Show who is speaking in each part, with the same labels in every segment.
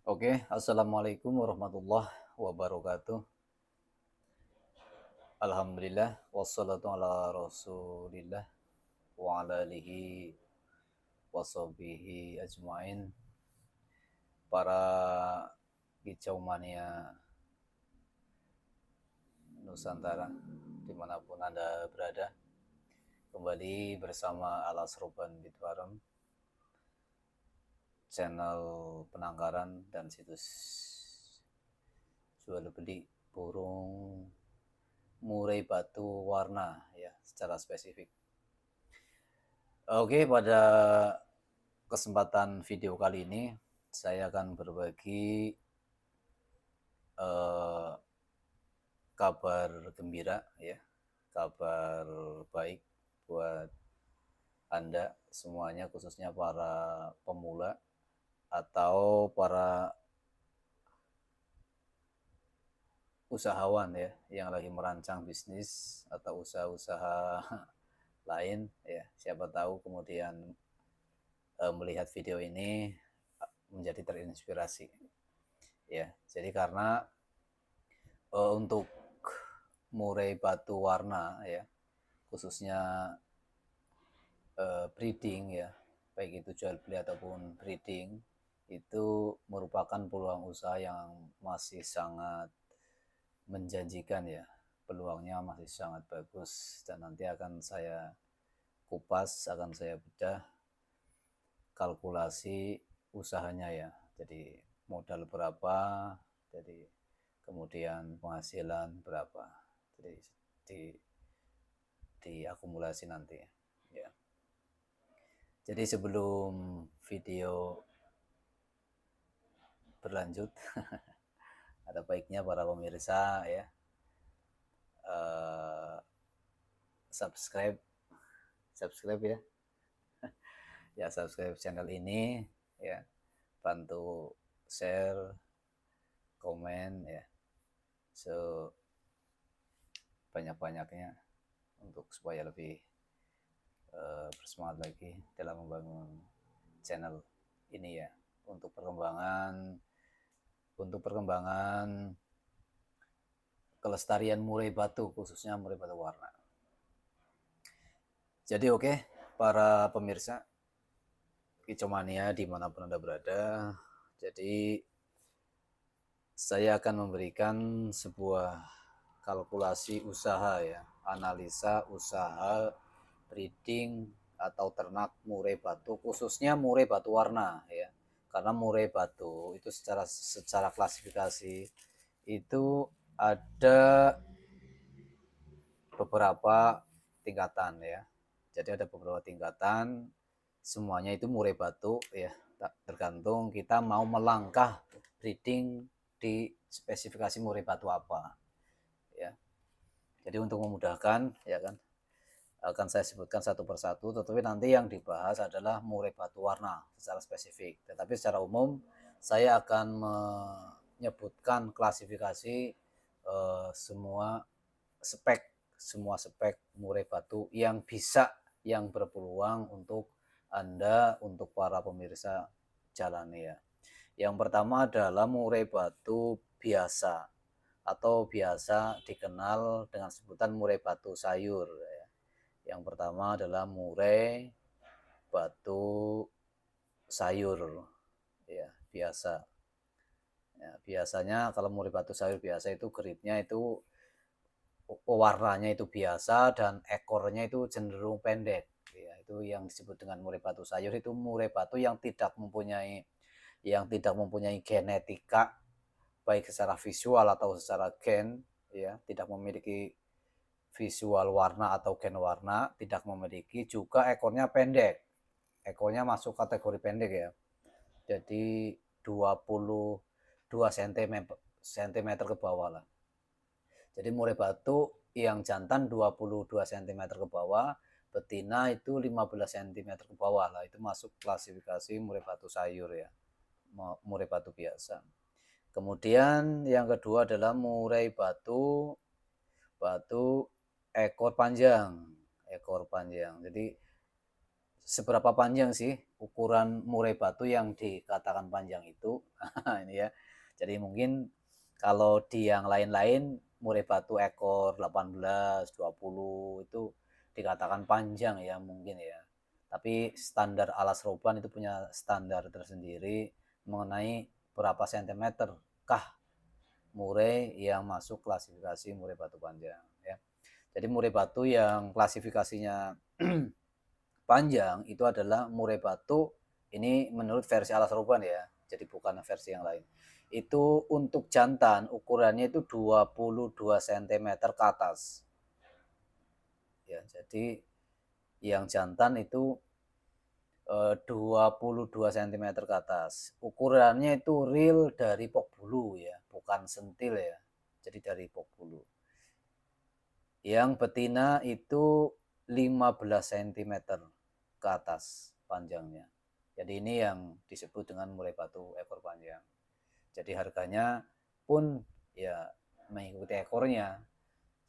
Speaker 1: Oke, assalamualaikum warahmatullahi wabarakatuh. Alhamdulillah, wassalatu ala rasulillah wa ala alihi wa sahbihi ajmain. Para kicau mania Nusantara, dimanapun Anda berada, kembali bersama Alas Ruban Bitwarem, channel penangkaran dan situs jual beli burung murai batu warna ya secara spesifik. Oke, pada kesempatan video kali ini saya akan berbagi eh, kabar gembira ya, kabar baik buat Anda semuanya, khususnya para pemula atau para usahawan ya yang lagi merancang bisnis atau usaha-usaha lain ya. Siapa tahu kemudian melihat video ini menjadi terinspirasi ya. Jadi karena untuk murai batu warna ya, khususnya breeding ya, baik itu jual beli ataupun breeding, itu merupakan peluang usaha yang masih sangat menjanjikan ya. Peluangnya masih sangat bagus dan nanti akan saya kupas, akan saya bedah kalkulasi usahanya ya. Jadi modal berapa, jadi kemudian penghasilan berapa, jadi diakumulasi nanti ya. Jadi sebelum video berlanjut ada baiknya para pemirsa ya uh, subscribe ya subscribe channel ini ya, bantu share, komen ya, so banyak-banyaknya untuk supaya lebih bersemangat lagi dalam membangun channel ini ya, untuk perkembangan kelestarian murai batu, khususnya murai batu warna. Jadi oke, para pemirsa kicau mania dimanapun Anda berada, jadi saya akan memberikan sebuah kalkulasi usaha ya, analisa usaha breeding atau ternak murai batu, khususnya murai batu warna ya. Karena murai batu itu secara klasifikasi itu ada beberapa tingkatan ya. Jadi ada beberapa tingkatan, semuanya itu murai batu ya. Tergantung kita mau melangkah breeding di spesifikasi murai batu apa ya. Jadi untuk memudahkan ya kan, akan saya sebutkan satu persatu, tetapi nanti yang dibahas adalah murai batu warna secara spesifik. Tetapi secara umum saya akan menyebutkan klasifikasi semua spek murai batu yang berpeluang untuk Anda, untuk para pemirsa jalani ya. Yang pertama adalah murai batu biasa atau biasa dikenal dengan sebutan murai batu sayur ya. Yang pertama adalah murai batu sayur ya, biasa ya. Biasanya kalau murai batu sayur biasa itu gridnya itu warnanya itu biasa dan ekornya itu cenderung pendek ya. Itu yang disebut dengan murai batu sayur, itu murai batu yang tidak mempunyai genetika baik secara visual atau secara gen ya, tidak memiliki visual warna atau gen warna, tidak memiliki juga ekornya pendek, ekornya masuk kategori pendek ya, jadi 22 cm ke bawah lah. Jadi murai batu yang jantan 22 cm ke bawah, betina itu 15 cm ke bawah lah, itu masuk klasifikasi murai batu sayur ya, murai batu biasa. Kemudian yang kedua adalah murai batu ekor panjang. Jadi seberapa panjang sih ukuran murai batu yang dikatakan panjang itu? Ini ya. Jadi mungkin kalau di yang lain-lain murai batu ekor 18, 20 itu dikatakan panjang ya mungkin ya. Tapi standar alas roban itu punya standar tersendiri mengenai berapa sentimeter kah murai yang masuk klasifikasi murai batu panjang ya. Jadi murai batu yang klasifikasinya panjang itu adalah murai batu, ini menurut versi alas roban ya, jadi bukan versi yang lain. Itu untuk jantan ukurannya itu 22 cm ke atas. Ya, jadi yang jantan itu 22 cm ke atas. Ukurannya itu real dari pok bulu ya, bukan sentil ya. Jadi dari pok bulu. Yang betina itu 15 cm ke atas panjangnya. Jadi ini yang disebut dengan murai batu ekor panjang. Jadi harganya pun ya mengikuti ekornya.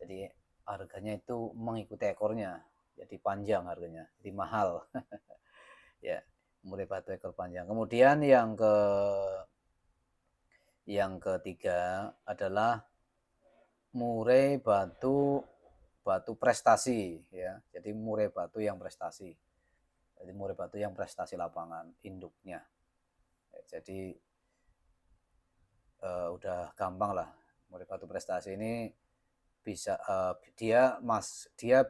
Speaker 1: Jadi harganya itu mengikuti ekornya. Jadi panjang harganya, jadi mahal. Ya, murai batu ekor panjang. Kemudian yang ketiga adalah murai batu prestasi ya. Jadi murai batu yang prestasi. Jadi murai batu yang prestasi lapangan induknya. Jadi udah gampang lah, murai batu prestasi ini bisa dia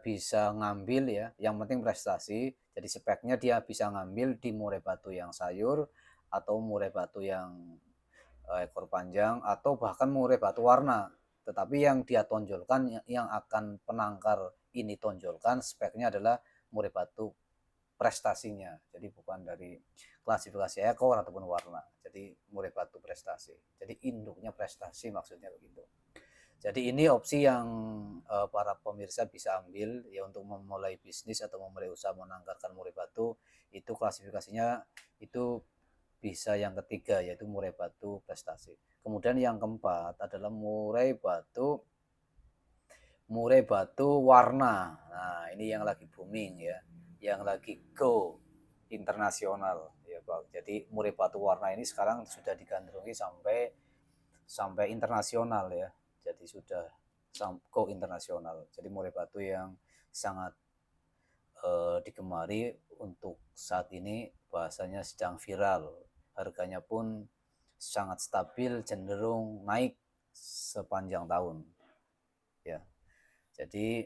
Speaker 1: bisa ngambil ya, yang penting prestasi. Jadi speknya dia bisa ngambil di murai batu yang sayur atau murai batu yang ekor panjang atau bahkan murai batu warna. Tetapi yang dia tonjolkan, yang akan penangkar ini tonjolkan speknya adalah murai batu prestasinya. Jadi bukan dari klasifikasi ekor ataupun warna. Jadi murai batu prestasi. Jadi induknya prestasi maksudnya begitu. Jadi ini opsi yang para pemirsa bisa ambil ya untuk memulai bisnis atau memulai usaha menangkarkan murai batu. Itu klasifikasinya itu bisa yang ketiga, yaitu murai batu prestasi. Kemudian yang keempat adalah murai batu warna. Nah, ini yang lagi booming ya, yang lagi go internasional ya, Bang. Jadi murai batu warna ini sekarang sudah digandrungi sampai internasional ya. Jadi sudah go internasional. Jadi murai batu yang sangat digemari untuk saat ini, bahasanya sedang viral. Harganya pun sangat stabil, cenderung naik sepanjang tahun. Ya. Jadi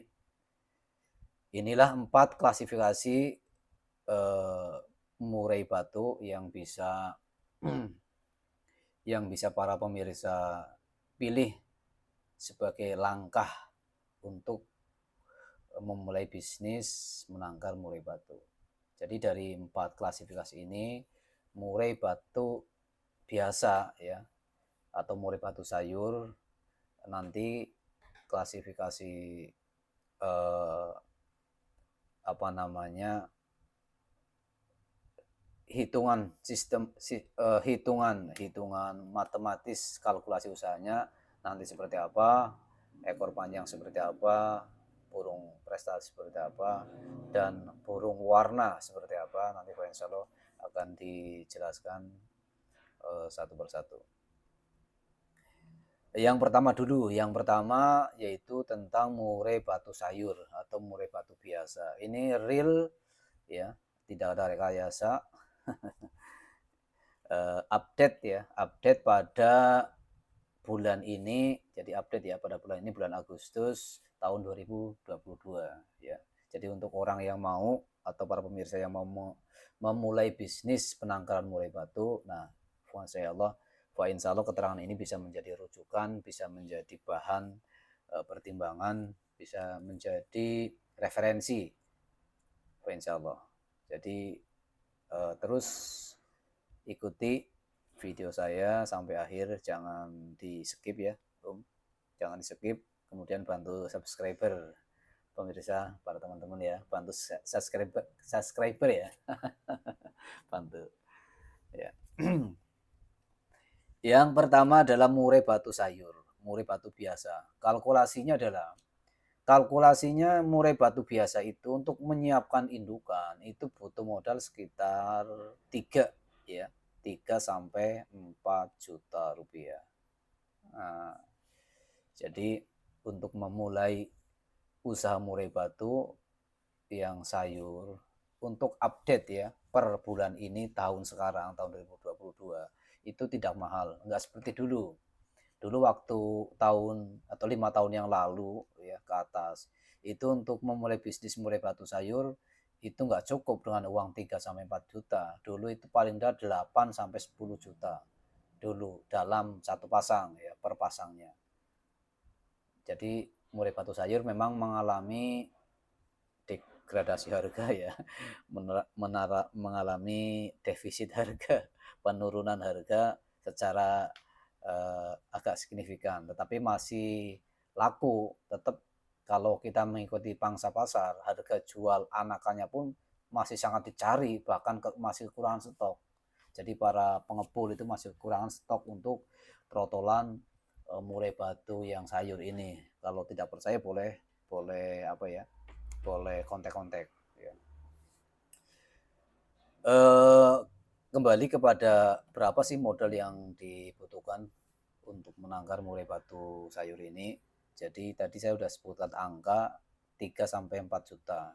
Speaker 1: inilah 4 klasifikasi murai batu yang bisa para pemirsa pilih sebagai langkah untuk memulai bisnis menangkar murai batu. Jadi dari 4 klasifikasi ini, murai batu biasa ya atau murai batu sayur, nanti klasifikasi hitungan matematis kalkulasi usahanya nanti seperti apa, ekor panjang seperti apa, burung prestasi seperti apa, dan burung warna seperti apa, nanti insya Allah akan dijelaskan satu persatu. Yang pertama yaitu tentang murai batu sayur atau murai batu biasa. Ini real ya, tidak ada rekayasa. Update pada bulan ini, jadi update ya pada bulan ini, bulan Agustus tahun 2022 ya. Jadi untuk orang yang mau atau para pemirsa yang mau memulai bisnis penangkaran murai batu, nah insya Allah keterangan ini bisa menjadi rujukan, bisa menjadi bahan pertimbangan, bisa menjadi referensi insya Allah. Jadi terus ikuti video saya sampai akhir, jangan di skip ya, jangan di skip. Kemudian bantu subscriber pemirsa, para teman-teman ya, bantu subscriber ya. Bantu ya. Yang pertama adalah murai batu sayur, murai batu biasa. Kalkulasinya adalah Kalkulasinya murai batu biasa itu untuk menyiapkan indukan itu butuh modal sekitar 3 ya, 3 sampai 4 juta rupiah. Nah, jadi untuk memulai usaha murai batu yang sayur untuk update ya per bulan ini tahun sekarang tahun 2022 itu tidak mahal, nggak seperti dulu. Dulu waktu tahun atau 5 tahun yang lalu ya ke atas itu untuk memulai bisnis murai batu sayur itu nggak cukup dengan uang 3 sampai 4 juta. Dulu itu paling tidak 8 sampai 10 juta dulu dalam satu pasang ya per pasangnya. Jadi murai batu sayur memang mengalami degradasi harga ya, mengalami defisit harga, penurunan harga secara agak signifikan, tetapi masih laku. Tetap kalau kita mengikuti pangsa pasar, harga jual anakannya pun masih sangat dicari, bahkan masih kekurangan stok. Jadi para pengepul itu masih kekurangan stok untuk trotolan murai batu yang sayur ini. Kalau tidak percaya boleh boleh apa ya? Boleh kontak-kontak. Ya. Eh, Kembali kepada berapa sih modal yang dibutuhkan untuk menangkar murai batu sayur ini. Jadi tadi saya sudah sebutkan angka 3 sampai 4 juta.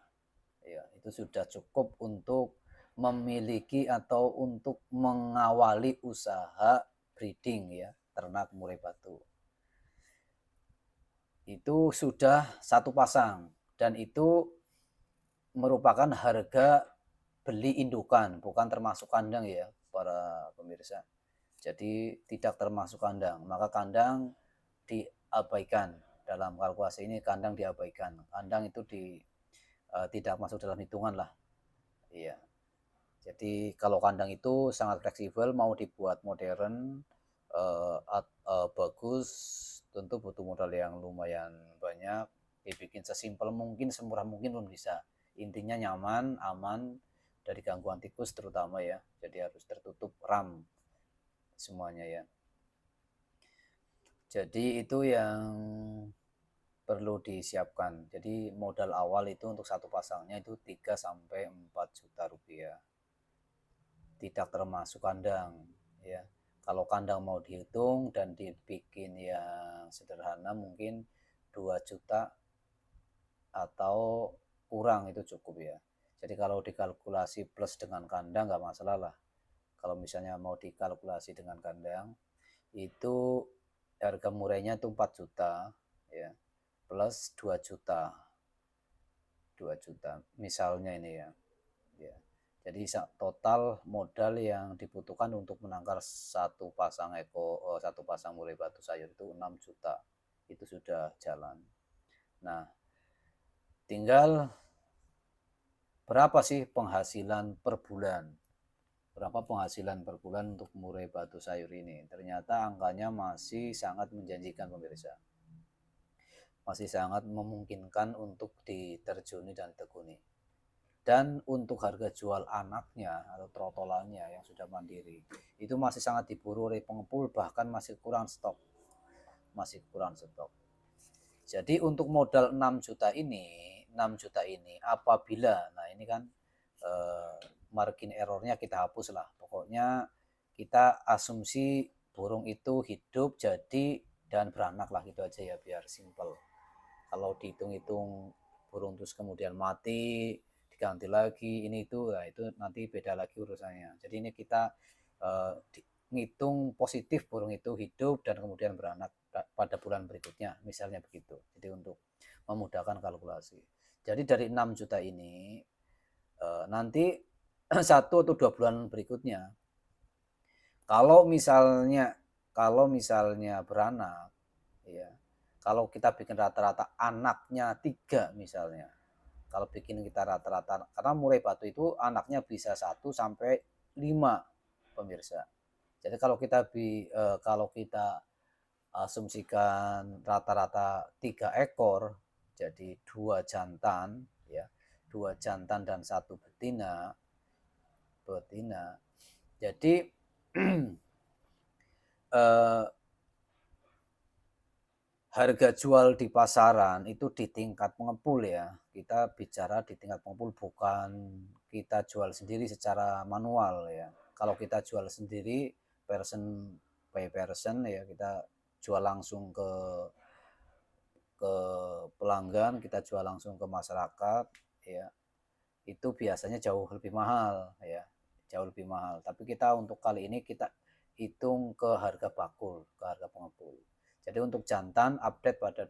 Speaker 1: Ya, itu sudah cukup untuk memiliki atau untuk mengawali usaha breeding ya, ternak murai batu. Itu sudah satu pasang dan itu merupakan harga beli indukan, bukan termasuk kandang ya, para pemirsa. Jadi tidak termasuk kandang, maka kandang diabaikan dalam kalkulasi ini. Kandang diabaikan, kandang itu tidak masuk dalam hitungan lah. Iya. Jadi kalau kandang itu sangat fleksibel, mau dibuat modern, bagus, tentu butuh modal yang lumayan banyak. Dibikin sesimpel mungkin, semurah mungkin pun bisa. Intinya nyaman, aman dari gangguan tikus terutama ya. Jadi harus tertutup ram semuanya ya. Jadi itu yang perlu disiapkan. Jadi modal awal itu untuk satu pasangnya itu 3 sampai 4 juta rupiah. Tidak termasuk kandang ya. Kalau kandang mau dihitung dan dibikin yang sederhana mungkin 2 juta atau kurang itu cukup ya. Jadi kalau dikalkulasi plus dengan kandang nggak masalah lah. Kalau misalnya mau dikalkulasi dengan kandang itu harga murahnya itu 4 juta ya, plus 2 juta 2 juta misalnya ini ya. Ya. Jadi total modal yang dibutuhkan untuk menangkar satu pasang murai batu sayur itu 6 juta. Itu sudah jalan. Nah, tinggal berapa sih penghasilan per bulan? Berapa penghasilan per bulan untuk murai batu sayur ini? Ternyata angkanya masih sangat menjanjikan pemirsa. Masih sangat memungkinkan untuk diterjuni dan tekuni. Dan untuk harga jual anaknya atau trotolannya yang sudah mandiri itu masih sangat diburu oleh pengepul, bahkan masih kurang stok. Jadi untuk modal 6 juta ini apabila, nah ini kan margin errornya kita hapus lah, pokoknya kita asumsi burung itu hidup jadi dan beranak lah, gitu aja ya biar simple. Kalau dihitung-hitung burung terus kemudian mati diganti lagi ini itu, nah itu nanti beda lagi urusannya. Jadi ini kita ngitung positif burung itu hidup dan kemudian beranak pada bulan berikutnya misalnya begitu. Jadi untuk memudahkan kalkulasi. Jadi dari 6 juta ini nanti 1 atau 2 bulan berikutnya kalau misalnya beranak ya, kalau kita bikin rata-rata anaknya 3 misalnya, kalau bikin kita rata-rata, karena murai batu itu anaknya bisa 1 sampai 5 pemirsa. Jadi kalau kita asumsikan rata-rata 3 ekor, jadi 2 jantan ya, 2 jantan dan 1 betina. Jadi harga jual di pasaran itu di tingkat pengepul ya. Kita bicara di tingkat pengepul, bukan kita jual sendiri secara manual ya. Kalau kita jual sendiri person by person ya, kita jual langsung ke pelanggan, kita jual langsung ke masyarakat ya. Itu biasanya jauh lebih mahal ya. Jauh lebih mahal. Tapi kita untuk kali ini kita hitung ke harga bakul, ke harga pengepul. Jadi untuk jantan update pada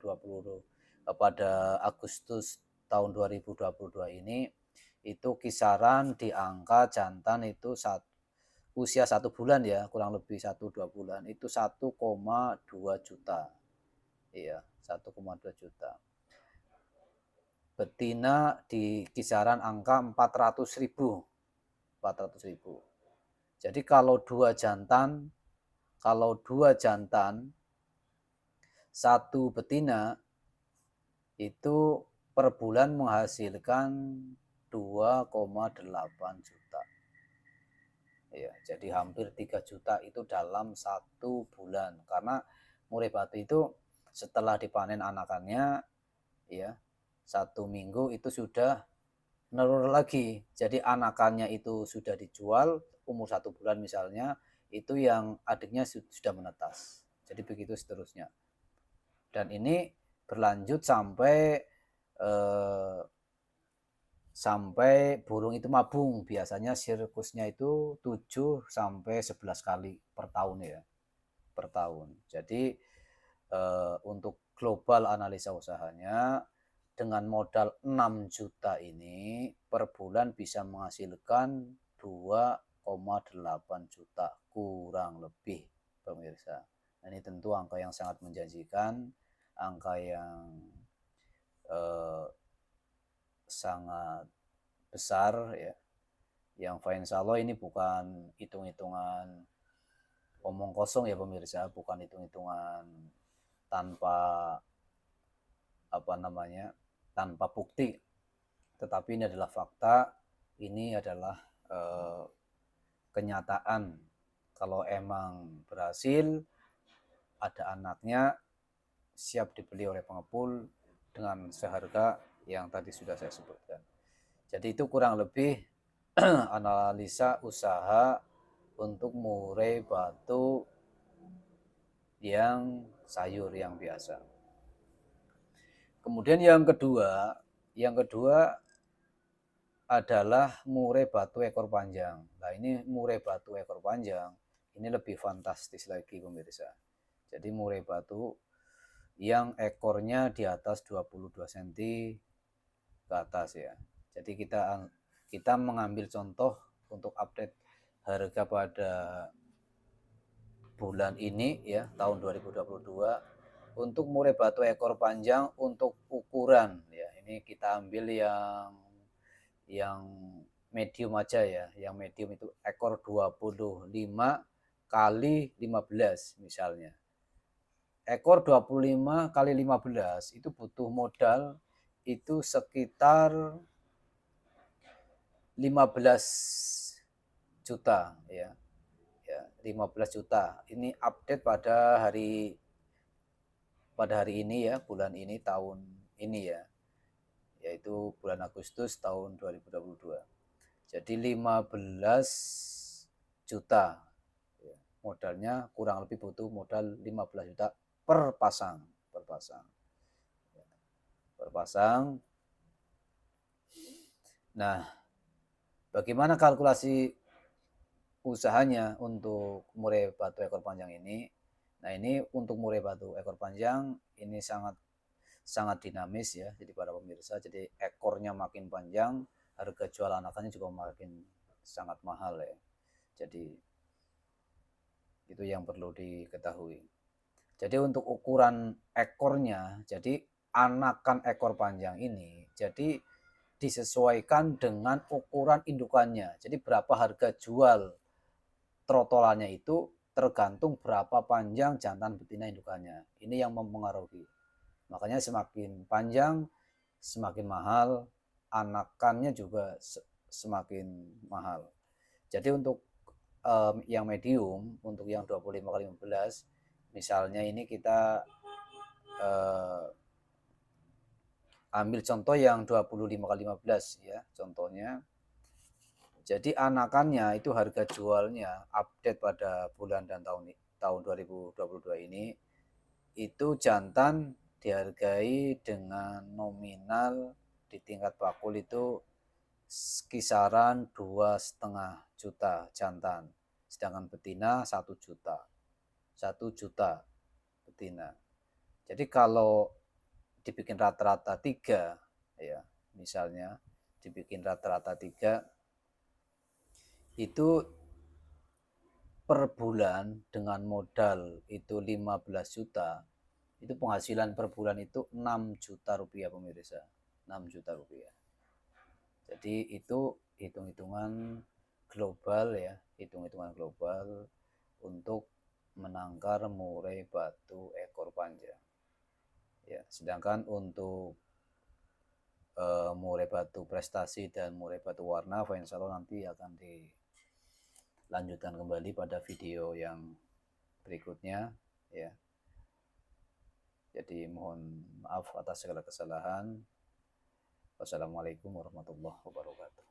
Speaker 1: Agustus tahun 2022 ini itu kisaran di angka jantan itu usia 1 bulan ya, kurang lebih 1-2 bulan itu 1,2 juta. Iya, 1,2 juta. Betina di kisaran angka 400.000. 400.000. Jadi kalau dua jantan satu betina itu per bulan menghasilkan 2,8 juta. Ya, jadi hampir 3 juta itu dalam 1 bulan. Karena murai batu itu setelah dipanen anakannya ya 1 minggu itu sudah nelur lagi. Jadi anakannya itu sudah dijual umur 1 bulan misalnya, itu yang adiknya sudah menetas. Jadi begitu seterusnya. Dan ini berlanjut sampai burung itu mabung. Biasanya siklusnya itu 7-11 kali per tahun ya. Per tahun. Jadi untuk global analisa usahanya dengan modal 6 juta ini per bulan bisa menghasilkan 2,8 juta kurang lebih pemirsa. Ini tentu angka yang sangat menjanjikan, angka yang sangat besar ya. Yang insya Allah ini bukan hitung-hitungan omong kosong ya pemirsa, bukan hitung-hitungan tanpa tanpa bukti, tetapi ini adalah fakta, ini adalah kenyataan. Kalau emang berhasil, ada anaknya, siap dibeli oleh pengepul dengan seharga yang tadi sudah saya sebutkan. Jadi itu kurang lebih analisa usaha untuk murai batu yang sayur yang biasa. Kemudian yang kedua adalah murai batu ekor panjang. Nah ini murai batu ekor panjang ini lebih fantastis lagi pemirsa. Jadi murai batu yang ekornya di atas 22 cm ke atas ya. Jadi kita mengambil contoh untuk update harga pada bulan ini ya, tahun 2022 untuk murai batu ekor panjang untuk ukuran ya. Ini kita ambil yang medium aja ya. Yang medium itu ekor 25 kali 15 misalnya. Ekor 25 kali 15 itu butuh modal itu sekitar 15 juta ya. 15 juta. Ini update pada hari ini ya, bulan ini, tahun ini ya. Yaitu bulan Agustus tahun 2022. Jadi 15 juta. Modalnya kurang lebih butuh modal 15 juta per pasang. Nah, bagaimana kalkulasi usahanya untuk murai batu ekor panjang ini? Nah, ini untuk murai batu ekor panjang ini sangat dinamis ya. Jadi para pemirsa, jadi ekornya makin panjang, harga jual anakannya juga makin sangat mahal ya. Jadi itu yang perlu diketahui. Jadi untuk ukuran ekornya, jadi anakan ekor panjang ini jadi disesuaikan dengan ukuran indukannya. Jadi berapa harga jual trotolannya itu tergantung berapa panjang jantan betina indukannya. Ini yang mempengaruhi. Makanya semakin panjang semakin mahal, anakannya juga semakin mahal. Jadi untuk yang medium, untuk yang 25 kali 15 misalnya ini kita ambil contoh yang 25 kali 15 ya contohnya. Jadi anakannya itu harga jualnya update pada bulan dan tahun 2022 ini itu jantan dihargai dengan nominal di tingkat bakul itu kisaran 2,5 juta jantan, sedangkan betina 1 juta, 1 juta betina. Jadi kalau dibikin rata-rata 3 ya, misalnya dibikin rata-rata 3 itu per bulan dengan modal itu 15 juta, itu penghasilan per bulan itu 6 juta rupiah pemirsa, 6 juta rupiah. Jadi itu hitung-hitungan global ya, hitung-hitungan global untuk menangkar murai batu ekor panjang. Ya, sedangkan untuk murai batu prestasi dan murai batu warna, insya Allah nanti akan dilanjutkan kembali pada video yang berikutnya ya. Jadi mohon maaf atas segala kesalahan. Wassalamualaikum warahmatullahi wabarakatuh.